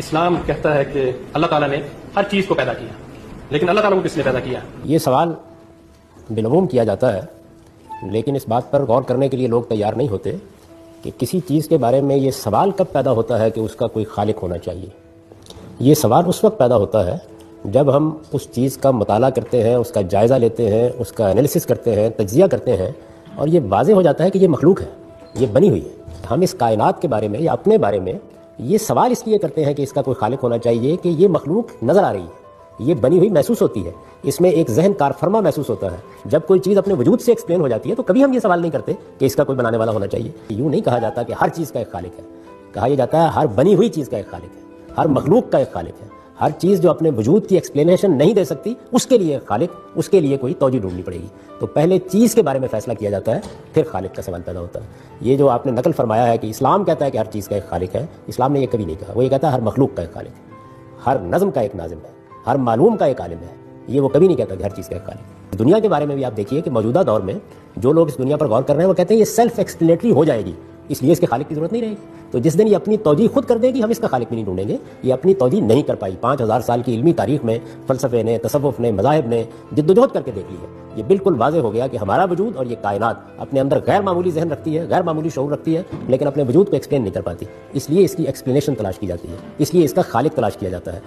اسلام کہتا ہے کہ اللہ تعالیٰ نے ہر چیز کو پیدا کیا، لیکن اللہ تعالیٰ کو کس نے پیدا کیا؟ یہ سوال بالعموم کیا جاتا ہے، لیکن اس بات پر غور کرنے کے لیے لوگ تیار نہیں ہوتے کہ کسی چیز کے بارے میں یہ سوال کب پیدا ہوتا ہے کہ اس کا کوئی خالق ہونا چاہیے۔ یہ سوال اس وقت پیدا ہوتا ہے جب ہم اس چیز کا مطالعہ کرتے ہیں، اس کا جائزہ لیتے ہیں، اس کا انالیسس کرتے ہیں، تجزیہ کرتے ہیں، اور یہ واضح ہو جاتا ہے کہ یہ مخلوق ہے، یہ بنی ہوئی ہے۔ ہم اس کائنات کے بارے میں یا اپنے بارے میں یہ سوال اس لیے کرتے ہیں کہ اس کا کوئی خالق ہونا چاہیے کہ یہ مخلوق نظر آ رہی ہے، یہ بنی ہوئی محسوس ہوتی ہے، اس میں ایک ذہن کار فرما محسوس ہوتا ہے۔ جب کوئی چیز اپنے وجود سے ایکسپلین ہو جاتی ہے تو کبھی ہم یہ سوال نہیں کرتے کہ اس کا کوئی بنانے والا ہونا چاہیے۔ یوں نہیں کہا جاتا کہ ہر چیز کا ایک خالق ہے، کہا یہ جاتا ہے ہر بنی ہوئی چیز کا ایک خالق ہے، ہر مخلوق کا ایک خالق ہے۔ ہر چیز جو اپنے وجود کی ایکسپلینیشن نہیں دے سکتی اس کے لیے خالق، اس کے لیے کوئی توجہ ڈھونڈنی پڑے گی۔ تو پہلے چیز کے بارے میں فیصلہ کیا جاتا ہے، پھر خالق کا سوال پیدا ہوتا ہے۔ یہ جو آپ نے نقل فرمایا ہے کہ اسلام کہتا ہے کہ ہر چیز کا ایک خالق ہے، اسلام نے یہ کبھی نہیں کہا۔ وہ یہ کہتا ہے ہر مخلوق کا ایک خالق ہے، ہر نظم کا ایک ناظم ہے، ہر معلوم کا ایک عالم ہے۔ یہ وہ کبھی نہیں کہتا کہ ہر چیز کا ایک خالق ہے۔ دنیا کے بارے میں بھی آپ دیکھیے کہ موجودہ دور میں جو لوگ اس دنیا پر غور کر رہے ہیں وہ کہتے ہیں یہ سیلف ایکسپلینیٹری ہو جائے گی، اس لیے اس کے خالق کی ضرورت نہیں رہے گی۔ تو جس دن یہ اپنی توجیہ خود کر دے گی ہم اس کا خالق بھی نہیں ڈھونڈیں گے۔ یہ اپنی توجیہ نہیں کر پائی۔ 5000 سال کی علمی تاریخ میں فلسفے نے، تصوف نے، مذاہب نے جدوجہد کر کے دیکھ لی ہے۔ یہ بالکل واضح ہو گیا کہ ہمارا وجود اور یہ کائنات اپنے اندر غیر معمولی ذہن رکھتی ہے، غیر معمولی شعور رکھتی ہے، لیکن اپنے وجود کو ایکسپلین نہیں کر پاتی۔ اس لیے اس کی ایکسپلینیشن تلاش کی جاتی ہے، اس لیے اس کا خالق تلاش کیا جاتا ہے۔